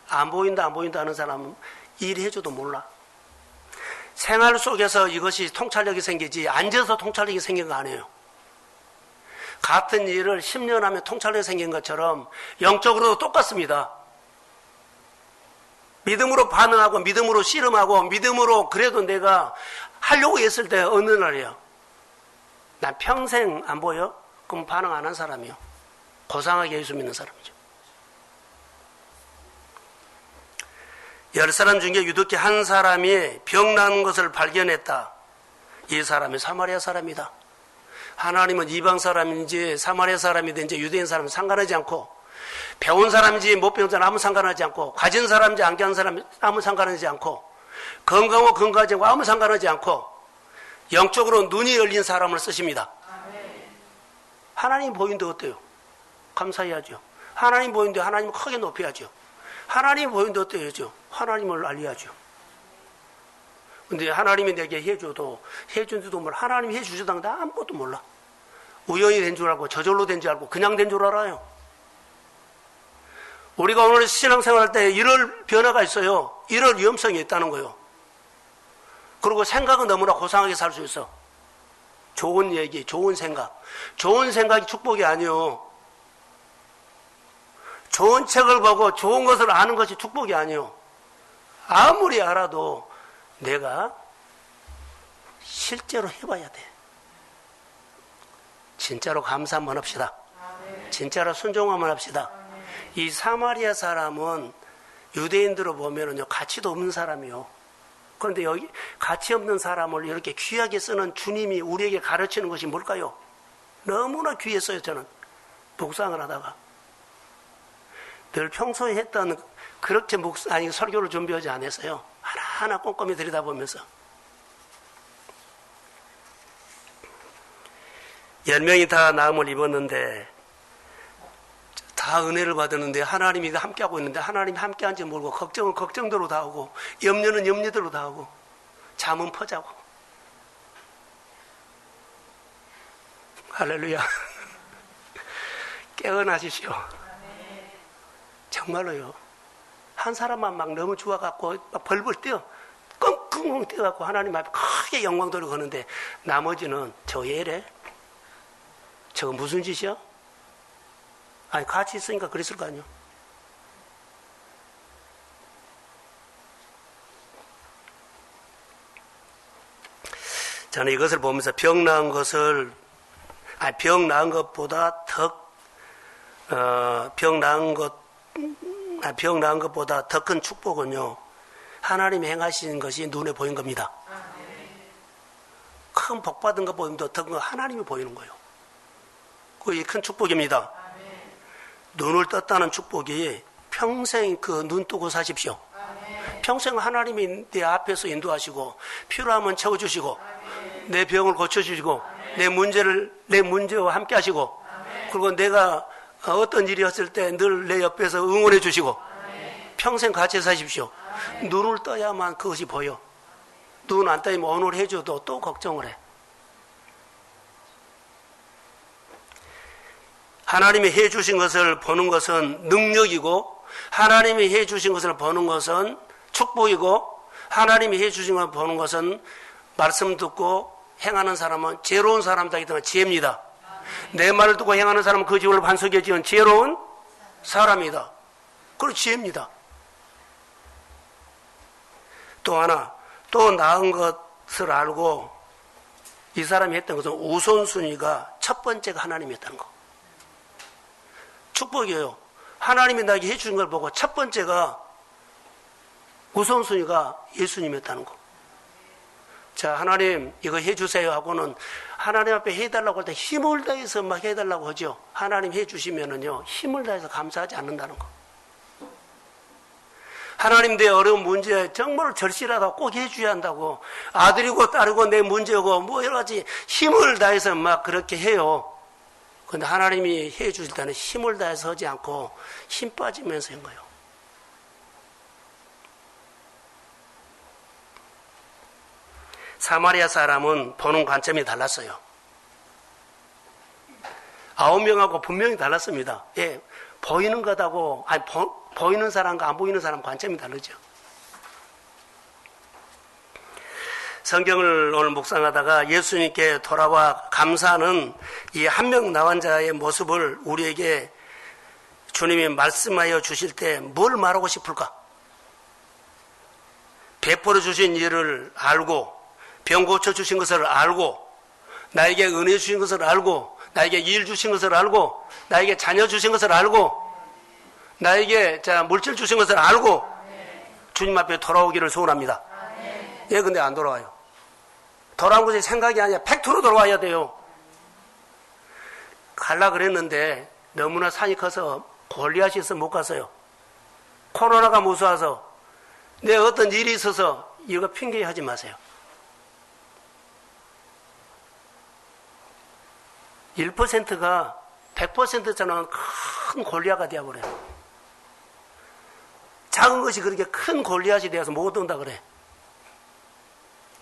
안 보인다 하는 사람은 일해줘도 몰라. 생활 속에서 이것이 통찰력이 생기지 앉아서 통찰력이 생긴 거 아니에요. 같은 일을 10년 하면 통찰력이 생긴 것처럼 영적으로도 똑같습니다. 믿음으로 반응하고 믿음으로 씨름하고 믿음으로 그래도 내가 하려고 했을 때 어느 날이에요. 난 평생 안 보여? 그럼 반응 안 한 사람이요. 고상하게 예수 믿는 사람이죠. 10사람 중에 유독히 한 사람이 병난 것을 발견했다. 이 사람이 사마리아 사람이다. 하나님은 이방 사람인지 사마리아 사람이든지 유대인 사람은 상관하지 않고 배운 사람인지 못 배운 사람 아무 상관하지 않고 가진 사람인지 안 가진 사람 아무 상관하지 않고 건강하고 건강하지 않고 아무 상관하지 않고 영적으로 눈이 열린 사람을 쓰십니다. 하나님 보이는데 어때요? 감사해야죠. 하나님 보이는데 하나님을 크게 높여야죠. 하나님 보이는데 어때야죠? 하나님을 알려야죠. 근데 하나님이 내게 해줘도 해준지도 몰라. 하나님이 해주셔도 나 아무것도 몰라. 우연히 된 줄 알고 저절로 된 줄 알고 그냥 된 줄 알아요. 우리가 오늘 신앙생활할 때 이럴 변화가 있어요. 이럴 위험성이 있다는 거예요. 그리고 생각은 너무나 고상하게 살 수 있어. 좋은 얘기, 좋은 생각. 좋은 생각이 축복이 아니요. 좋은 책을 보고 좋은 것을 아는 것이 축복이 아니요. 아무리 알아도 내가 실제로 해봐야 돼. 진짜로 감사 한번 합시다. 진짜로 순종 한번 합시다. 이 사마리아 사람은 유대인들로 보면은요, 가치도 없는 사람이요. 그런데 여기 가치 없는 사람을 이렇게 귀하게 쓰는 주님이 우리에게 가르치는 것이 뭘까요? 너무나 귀했어요, 저는. 묵상을 하다가. 늘 평소에 했던 그렇게 설교를 준비하지 않았어요. 하나하나 꼼꼼히 들여다보면서. 10명이 다 나음을 입었는데 다 은혜를 받았는데 하나님이 함께하고 있는데 하나님이 함께한지 모르고 걱정은 걱정대로 다 하고 염려는 염려대로 다 하고 잠은 퍼자고. 할렐루야. 깨어나십시오. 정말로요. 한 사람만 막 너무 좋아갖고 막 벌벌 뛰어 끙끙 뛰어갖고 하나님 앞에 크게 영광 돌리고 하는데 나머지는 저 얘래? 저거 무슨 짓이야? 아니 같이 있으니까 그랬을 거 아니야. 저는 이것을 보면서 병 나은 것보다 더 큰 축복은요, 하나님이 행하시는 것이 눈에 보인 겁니다. 큰 복 받은 것보다 더 큰 하나님이 보이는 거예요. 그게 큰 축복입니다. 눈을 떴다는 축복이 평생 그 눈 뜨고 사십시오. 평생 하나님이 내 앞에서 인도하시고 필요하면 채워주시고 내 병을 고쳐주시고 내 문제와 함께 하시고 그리고 내가 어떤 일이었을 때 늘 내 옆에서 응원해 주시고 평생 같이 사십시오. 눈을 떠야만 그것이 보여. 눈 안 떠면 오늘 해줘도 또 걱정을 해. 하나님이 해주신 것을 보는 것은 능력이고 하나님이 해주신 것을 보는 것은 축복이고 하나님이 해주신 것을 보는 것은 말씀 듣고 행하는 사람은 지혜로운 사람이기 때문에 지혜입니다. 내 말을 듣고 행하는 사람은 그 집을 반석에 지은 지혜로운 사람이다. 그건 지혜입니다. 또 하나, 또 나은 것을 알고 이 사람이 했던 것은 우선순위가 첫 번째가 하나님이었다는 거. 축복이에요. 하나님이 나에게 해주신 걸 보고 첫 번째가 우선순위가 예수님이었다는 거. 자, 하나님 이거 해주세요 하고는 하나님 앞에 해달라고 할 때 힘을 다해서 막 해달라고 하죠. 하나님 해주시면은요 힘을 다해서 감사하지 않는다는 거. 하나님 내 어려운 문제 정말 절실하다고 꼭 해줘야 한다고 아들이고 딸이고 내 문제고 뭐 여러 가지 힘을 다해서 막 그렇게 해요. 근데 하나님이 해주실 때는 힘을 다해서 하지 않고 힘 빠지면서 한 거예요. 사마리아 사람은 보는 관점이 달랐어요. 9명하고 분명히 달랐습니다. 예, 보이는 것하고 아니 보이는 사람과 안 보이는 사람 관점이 다르죠. 성경을 오늘 묵상하다가 예수님께 돌아와 감사하는 이 한 명 나온 자의 모습을 우리에게 주님이 말씀하여 주실 때 뭘 말하고 싶을까? 베풀어 주신 일을 알고 병 고쳐주신 것을 알고 나에게 은혜 주신 것을 알고 나에게 일 주신 것을 알고 나에게 자녀 주신 것을 알고 나에게 물질 주신 것을 알고 주님 앞에 돌아오기를 소원합니다. 예, 근데 안 돌아와요. 돌아온 것이 생각이 아니라 팩트로 돌아와야 돼요. 갈라 그랬는데 너무나 산이 커서 골리앗이 있어서 못 갔어요. 코로나가 무서워서 내 어떤 일이 있어서 이거 핑계 하지 마세요. 1%가 100%잖아 큰 골리앗가 되어버려요. 작은 것이 그렇게 큰 골리앗이 되어서 못 온다 그래.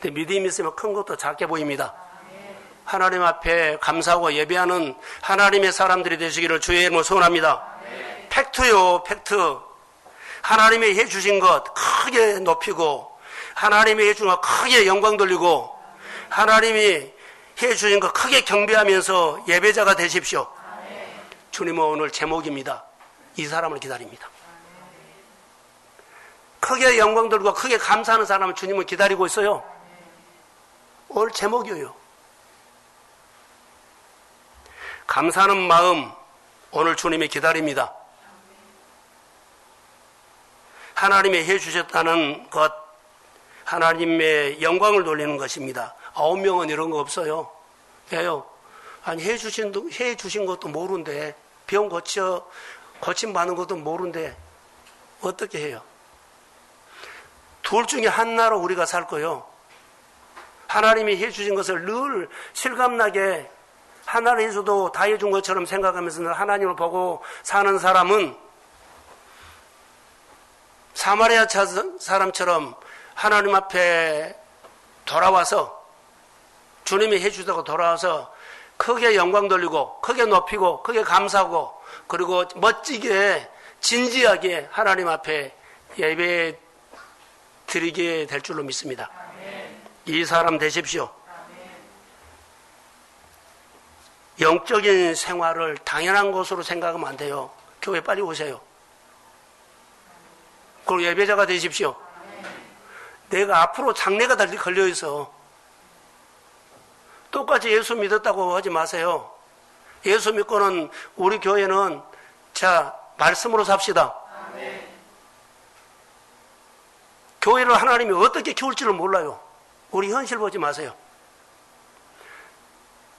근데 믿음이 있으면 큰 것도 작게 보입니다. 하나님 앞에 감사하고 예배하는 하나님의 사람들이 되시기를 주의 이름으로 소원합니다. 팩트요, 팩트. 하나님이 해주신 것 크게 높이고 하나님이 해준 것 크게 영광 돌리고 하나님이 해주신 것 크게 경배하면서 예배자가 되십시오. 주님은 오늘 제목입니다. 이 사람을 기다립니다. 크게 영광 돌리고 크게 감사하는 사람을 주님은 기다리고 있어요. 오늘 제목이에요. 감사하는 마음 오늘 주님이 기다립니다. 하나님이 해주셨다는 것 하나님의 영광을 돌리는 것입니다. 9명은 이런 거 없어요. 왜요? 아니 해주신 것도 모르는데 병 고침 받는 것도 모르는데 어떻게 해요? 둘 중에 하나로 우리가 살 거요. 하나님이 해주신 것을 늘 실감나게 하나님께서도 다 해준 것처럼 생각하면서 하나님을 보고 사는 사람은 사마리아 사람처럼 하나님 앞에 돌아와서 주님이 해주다고 돌아와서 크게 영광 돌리고 크게 높이고 크게 감사하고 그리고 멋지게 진지하게 하나님 앞에 예배 드리게 될 줄로 믿습니다. 이 사람 되십시오. 영적인 생활을 당연한 것으로 생각하면 안 돼요. 교회 빨리 오세요. 그리고 예배자가 되십시오. 내가 앞으로 장래가 걸려있어. 똑같이 예수 믿었다고 하지 마세요. 예수 믿고는 우리 교회는 자 말씀으로 삽시다. 교회를 하나님이 어떻게 키울지를 몰라요. 우리 현실 보지 마세요.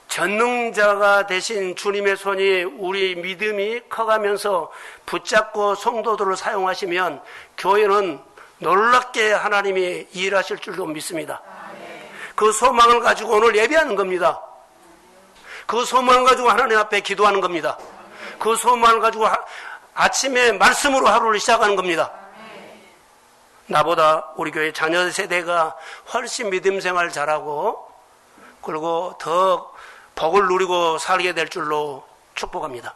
전능자가 되신 주님의 손이 우리 믿음이 커가면서 붙잡고 성도들을 사용하시면 교회는 놀랍게 하나님이 일하실 줄로 믿습니다. 그 소망을 가지고 오늘 예배하는 겁니다. 그 소망을 가지고 하나님 앞에 기도하는 겁니다. 그 소망을 가지고 아침에 말씀으로 하루를 시작하는 겁니다. 나보다 우리 교회 자녀 세대가 훨씬 믿음 생활 잘하고 그리고 더 복을 누리고 살게 될 줄로 축복합니다.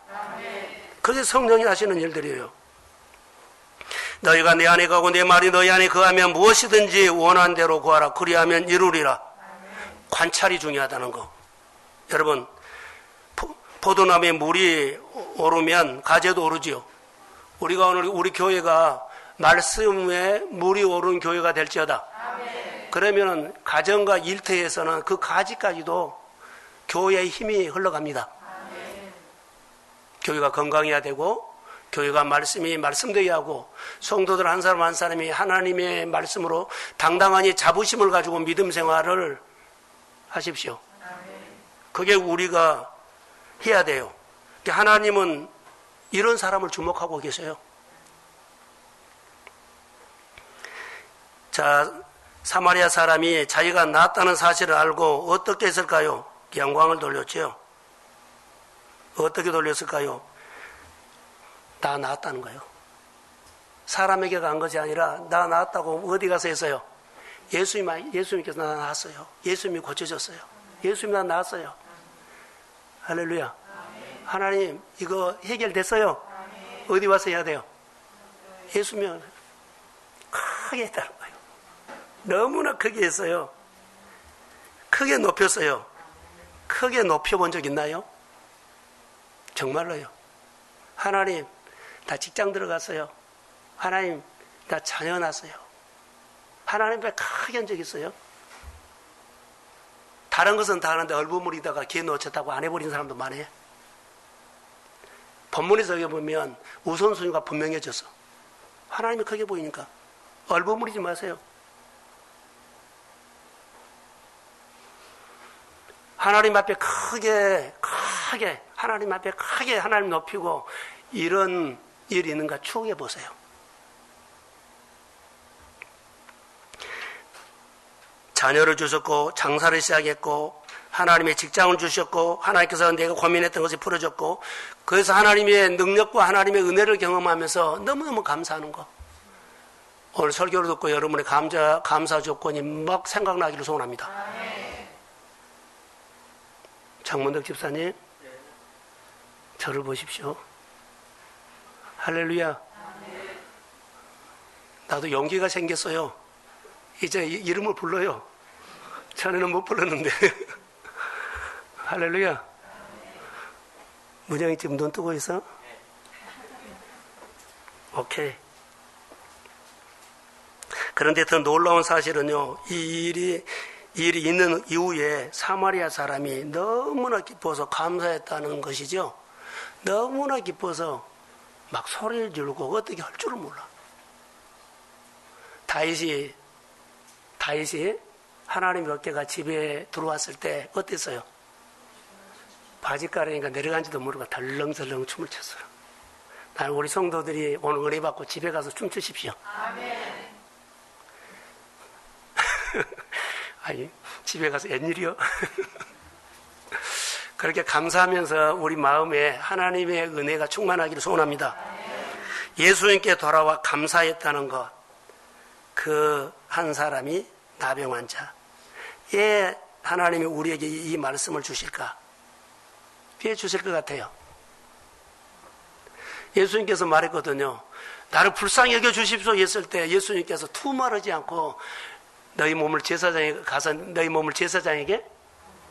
그게 성령이 하시는 일들이에요. 너희가 내 안에 가고 내 말이 너희 안에 거하면 무엇이든지 원하는 대로 구하라. 그리하면 이루리라. 관찰이 중요하다는 거. 여러분, 포도나무에 물이 오르면 가지도 오르지요. 우리가 오늘 우리 교회가 말씀에 물이 오른 교회가 될지어다. 그러면 가정과 일터에서는 그 가지까지도 교회의 힘이 흘러갑니다. 교회가 건강해야 되고 교회가 말씀이 말씀되어야 하고 성도들 한 사람 한 사람이 하나님의 말씀으로 당당하니 자부심을 가지고 믿음 생활을 하십시오. 그게 우리가 해야 돼요. 하나님은 이런 사람을 주목하고 계세요. 자, 사마리아 사람이 자기가 낫다는 사실을 알고 어떻게 했을까요? 영광을 돌렸죠. 어떻게 돌렸을까요? 나 나았다는 거예요. 사람에게 간 것이 아니라 나 나았다고 어디 가서 했어요? 예수님께서 나 나았어요. 예수님이 고쳐졌어요. 예수님이 나 나았어요. 할렐루야. 하나님 이거 해결됐어요. 어디 와서 해야 돼요? 예수님이 크게 했다는 거예요. 너무나 크게 했어요. 크게 높였어요. 크게 높여본 적 있나요? 정말로요. 하나님 나 직장 들어갔어요. 하나님 나 자녀 낳았어요. 하나님 왜 크게 한 적 있어요? 다른 것은 다 하는데 얼버무리다가 기회 놓쳤다고 안 해버린 사람도 많아요. 본문에서 여기 보면 우선순위가 분명해졌어. 하나님이 크게 보이니까 얼버무리지 마세요. 하나님 앞에 크게 하나님 앞에 크게 하나님 높이고 이런 일이 있는가 추억해 보세요. 자녀를 주셨고 장사를 시작했고 하나님의 직장을 주셨고 하나님께서 내가 고민했던 것이 풀어졌고 그래서 하나님의 능력과 하나님의 은혜를 경험하면서 너무너무 감사하는 거. 오늘 설교를 듣고 여러분의 감사 조건이 막 생각나기를 소원합니다. 장문덕 집사님, 저를 보십시오. 할렐루야. 나도 용기가 생겼어요. 이제 이름을 불러요. 전에는 못 불렀는데. 할렐루야. 문영이 지금 눈 뜨고 있어? 오케이. 그런데 더 놀라운 사실은요, 이 일이 있는 이후에 사마리아 사람이 너무나 기뻐서 감사했다는 것이죠. 너무나 기뻐서 막 소리를 지르고 어떻게 할 줄을 몰라. 다윗이 하나님 몇 집에 들어왔을 때 어땠어요? 바지가르니까 내려간지도 모르고 덜렁덜렁 춤을 췄어요. 나는 우리 성도들이 오늘 은혜 받고 집에 가서 춤추십시오. 아멘. 아니 집에 가서 웬일이요? 그렇게 감사하면서 우리 마음에 하나님의 은혜가 충만하기를 소원합니다. 예수님께 돌아와 감사했다는 것, 그 한 사람이 나병 환자. 예, 하나님이 우리에게 이 말씀을 주실까? 왜 주실 것 같아요? 예수님께서 말했거든요. 나를 불쌍히 여겨 주십시오 했을 때 예수님께서 투말하지 않고 너희 몸을 제사장에 가서 너희 몸을 제사장에게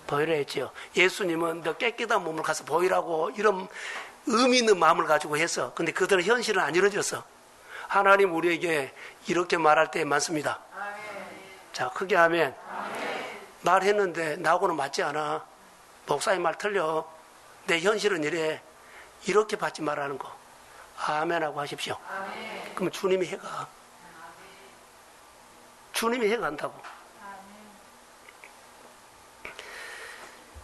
보이라 했지요. 예수님은 너 깨끗한 몸을 가서 보이라고 이런 의미 있는 마음을 가지고 했어. 근데 그들은 현실은 안 이루어졌어. 하나님 우리에게 이렇게 말할 때 많습니다. 자, 크게 하면 말했는데 나하고는 맞지 않아. 목사님 말 틀려. 내 현실은 이래. 이렇게 받지 말라는 거. 아멘하고 하십시오. 그러면 주님이 해가. 주님이 해간다고.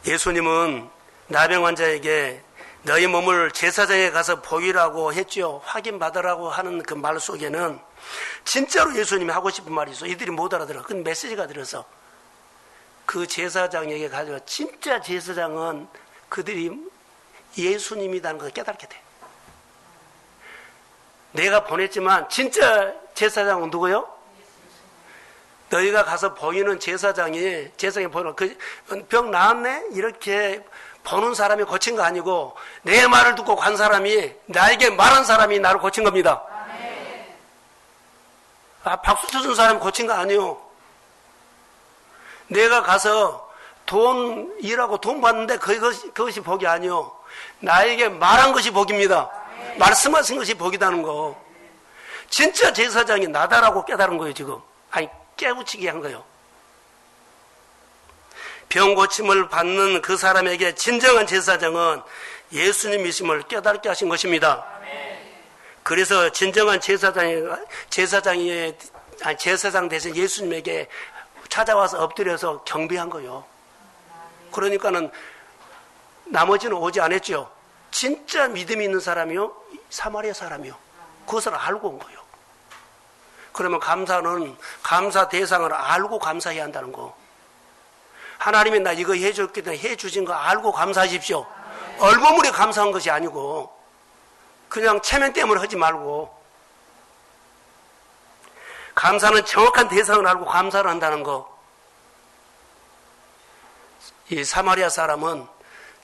예수님은 나병 환자에게 너희 몸을 제사장에 가서 보이라고 했죠. 확인받으라고 하는 그 말 속에는 진짜로 예수님이 하고 싶은 말이 있어. 이들이 못 알아들어. 그 메시지가 들어서 그 제사장에게 가서 진짜 제사장은 그들이 예수님이라는 걸 깨닫게 돼. 내가 보냈지만 진짜 제사장은 누구요? 너희가 가서 보이는 제사장이 보이는 그 병 나았네? 이렇게 보는 사람이 고친 거 아니고 내 말을 듣고 간 사람이 나에게 말한 사람이 나를 고친 겁니다. 아, 박수 쳐준 사람이 고친 거 아니요. 내가 가서 일하고 돈 받는데 그것이 복이 아니요. 나에게 말한 것이 복입니다. 말씀하신 것이 복이라는 거. 진짜 제사장이 나다라고 깨달은 거예요, 지금. 아니, 깨우치게 한 거예요. 병 고침을 받는 그 사람에게 진정한 제사장은 예수님이심을 깨닫게 하신 것입니다. 그래서 진정한 제사장 대신 예수님에게 찾아와서 엎드려서 경배한 거예요. 그러니까는 나머지는 오지 않았죠. 진짜 믿음이 있는 사람이요, 사마리아 사람이요. 그것을 알고 온 거예요. 그러면 감사 대상을 알고 감사해야 한다는 거. 하나님이 나 이거 해줬기 때문에 해주신 거 알고 감사하십시오. 얼버무려 감사한 것이 아니고 그냥 체면 때문에 하지 말고 감사는 정확한 대상을 알고 감사를 한다는 거. 이 사마리아 사람은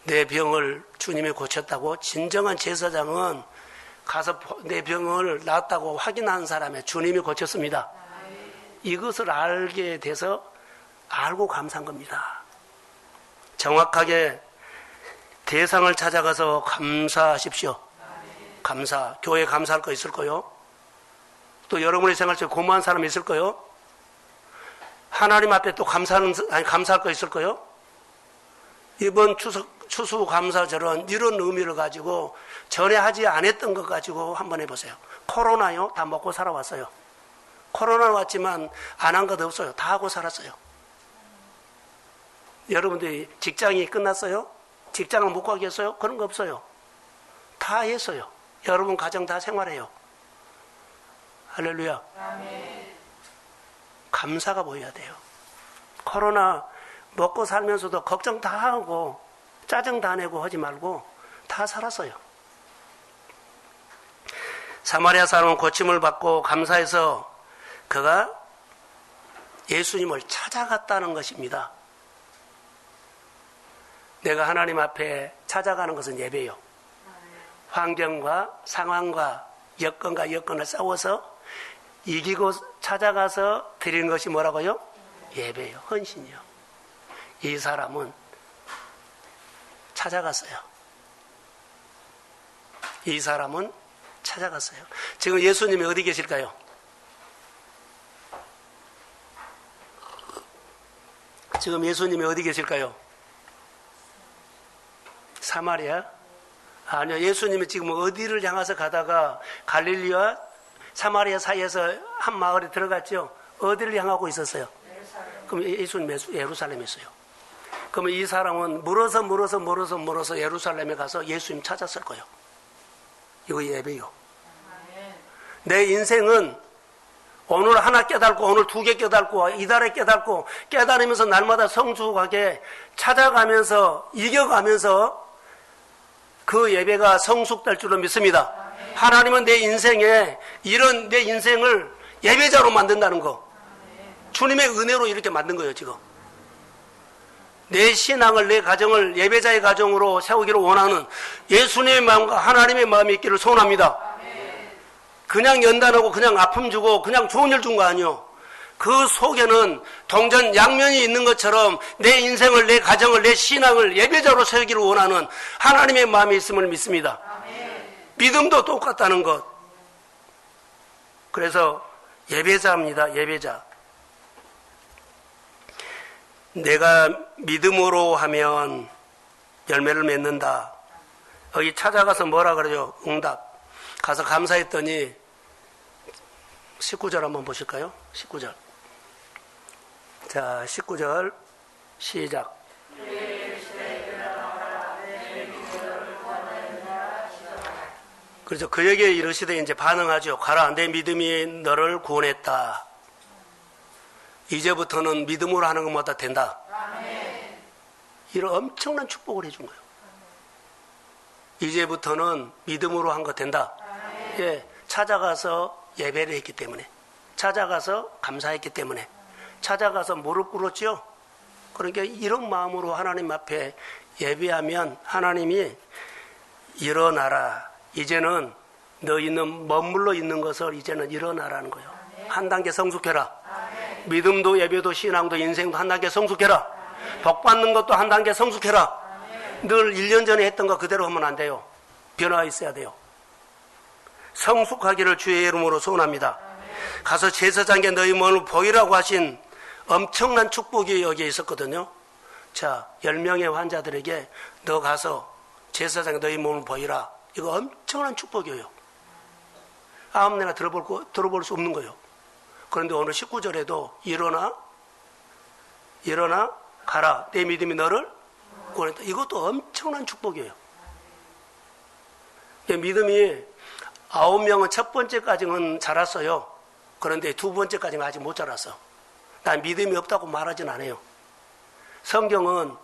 내 병을 주님이 고쳤다고, 진정한 제사장은 가서 내 병을 낫다고 확인한 사람의 주님이 고쳤습니다. 이것을 알게 돼서 알고 감사한 겁니다. 정확하게 대상을 찾아가서 감사하십시오. 감사. 교회에 감사할 거 있을 거요. 또 여러분의 생활 속에 고마운 사람이 있을 거요. 하나님 앞에 또 감사할 거 있을 거요. 이번 추수감사절은 이런 의미를 가지고 전에 하지 않았던 것 가지고 한번 해보세요. 코로나요. 다 먹고 살아왔어요. 코로나 왔지만 안 한 것 없어요. 다 하고 살았어요. 여러분들이 직장이 끝났어요? 직장을 못 가겠어요? 그런 거 없어요. 다 했어요. 여러분 가정 다 생활해요. 할렐루야. 감사가 보여야 돼요. 코로나 먹고 살면서도 걱정 다 하고 짜증 다 내고 하지 말고 다 살았어요. 사마리아 사람은 고침을 받고 감사해서 그가 예수님을 찾아갔다는 것입니다. 내가 하나님 앞에 찾아가는 것은 예배요. 환경과 상황과 여건을 싸워서 이기고 찾아가서 드리는 것이 뭐라고요? 예배요. 헌신이요. 이 사람은 찾아갔어요. 이 사람은 찾아갔어요. 지금 예수님이 어디 계실까요? 지금 예수님이 어디 계실까요? 사마리아? 아니요. 예수님이 지금 어디를 향해서 가다가 갈릴리와 사마리아 사이에서 한 마을에 들어갔죠. 어디를 향하고 있었어요? 그럼 예수님 예루살렘에 있어요. 그러면 이 사람은 물어서 예루살렘에 가서 예수님 찾았을 거예요. 이거 예배요. 내 인생은 오늘 하나 깨닫고 오늘 두 개 깨닫고 이달에 깨닫고 깨달으면서 날마다 성숙하게 찾아가면서 이겨가면서 그 예배가 성숙될 줄로 믿습니다. 하나님은 내 인생에 이런 내 인생을 예배자로 만든다는 거. 주님의 은혜로 이렇게 만든 거예요, 지금. 내 신앙을, 내 가정을 예배자의 가정으로 세우기를 원하는 예수님의 마음과 하나님의 마음이 있기를 소원합니다. 그냥 연단하고 그냥 아픔 주고 그냥 좋은 일 준 거 아니요. 그 속에는 동전 양면이 있는 것처럼 내 인생을, 내 가정을, 내 신앙을 예배자로 세우기를 원하는 하나님의 마음이 있음을 믿습니다. 믿음도 똑같다는 것. 그래서 예배자입니다. 예배자. 내가 믿음으로 하면 열매를 맺는다. 여기 찾아가서 뭐라 그러죠? 응답. 가서 감사했더니 19절 한번 보실까요? 19절. 자, 19절 시작. 그래서 그에게 이르시되 이제 반응하죠. 가라, 내 믿음이 너를 구원했다. 이제부터는 믿음으로 하는 것마다 된다. 이런 엄청난 축복을 해준 거예요. 이제부터는 믿음으로 한 거 된다. 예, 찾아가서 예배를 했기 때문에, 찾아가서 감사했기 때문에, 찾아가서 무릎 꿇었죠. 그러니까 이런 마음으로 하나님 앞에 예배하면 하나님이 일어나라. 이제는 너 있는 머물러 있는 것을 이제는 일어나라는 거예요. 한 단계 성숙해라. 믿음도 예배도 신앙도 인생도 한 단계 성숙해라. 복 받는 것도 한 단계 성숙해라. 늘 1년 전에 했던 거 그대로 하면 안 돼요. 변화가 있어야 돼요. 성숙하기를 주의 이름으로 소원합니다. 가서 제사장에게 너희 몸을 보이라고 하신 엄청난 축복이 여기에 있었거든요. 자, 10명의 환자들에게 너 가서 제사장에 너희 몸을 보이라. 이거 엄청난 축복이에요. 아무나 들어볼 수 없는 거예요. 그런데 오늘 19절에도 일어나 가라. 내 믿음이 너를 구원했다. 이것도 엄청난 축복이에요. 믿음이 9명은 첫 번째까지는 자랐어요. 그런데 두 번째까지는 아직 못 자랐어. 난 믿음이 없다고 말하진 않아요. 성경은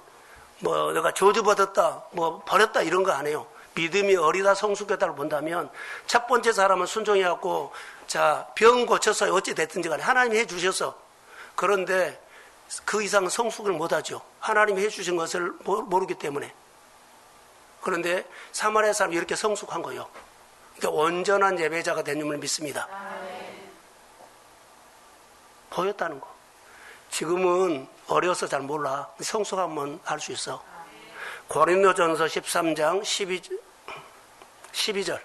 뭐 내가 저주받았다, 뭐 버렸다 이런 거 안 해요. 믿음이 어리다 성숙했다를 본다면 첫 번째 사람은 순종해갖고 자, 병 고쳤어요. 어찌 됐든지 간에 하나님이 해주셨어. 그런데 그 이상 성숙을 못하죠. 하나님이 해주신 것을 모르기 때문에. 그런데 사마리아 사람이 이렇게 성숙한 거예요. 그러니까 온전한 예배자가 된 줄을 믿습니다. 보였다는 거. 지금은 어려서 잘 몰라. 성숙하면 알 수 있어. 고린도전서 13장 12절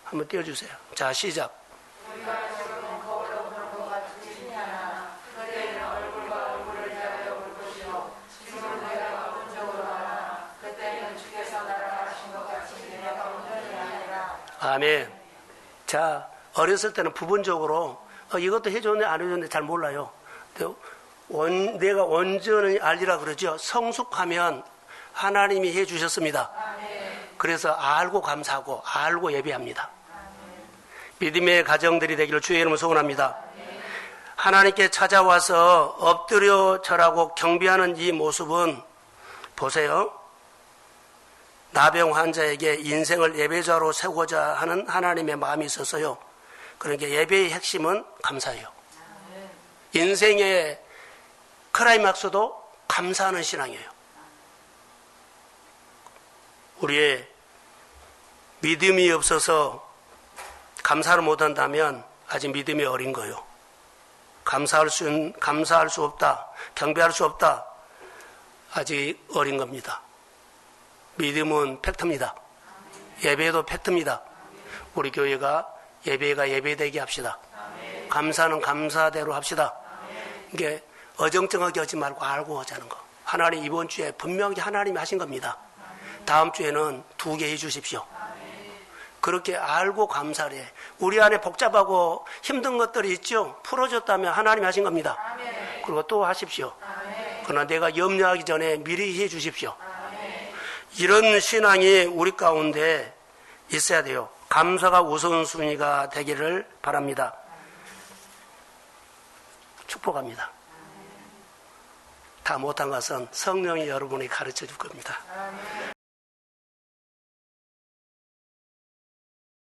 한번 띄워주세요. 자, 시작. 아멘. 자, 어렸을 때는 부분적으로 이것도 해줬네 안 해줬네 잘 몰라요. 내가 온전히 알리라 그러죠. 성숙하면 하나님이 해주셨습니다. 그래서 알고 감사하고 알고 예배합니다. 믿음의 가정들이 되기를 주의 이름으로 소원합니다. 하나님께 찾아와서 엎드려 절하고 경배하는 이 모습은 보세요. 나병 환자에게 인생을 예배자로 세우고자 하는 하나님의 마음이 있어서요. 그러니까 예배의 핵심은 감사예요. 인생의 클라이막스도 감사하는 신앙이에요. 우리의 믿음이 없어서 감사를 못한다면 아직 믿음이 어린 거예요. 감사할 수 없다. 경배할 수 없다. 아직 어린 겁니다. 믿음은 팩트입니다. 예배도 팩트입니다. 우리 교회가 예배가 예배되게 합시다. 감사는 감사대로 합시다. 이게 어정쩡하게 하지 말고 알고 하자는 거. 하나님 이번 주에 분명히 하나님이 하신 겁니다. 다음 주에는 2개 해주십시오. 그렇게 알고 감사를 해. 우리 안에 복잡하고 힘든 것들이 있죠. 풀어줬다면 하나님이 하신 겁니다. 그리고 또 하십시오. 그러나 내가 염려하기 전에 미리 해 주십시오. 이런 신앙이 우리 가운데 있어야 돼요. 감사가 우선순위가 되기를 바랍니다. 축복합니다. 다 못한 것은 성령이 여러분이 가르쳐 줄 겁니다.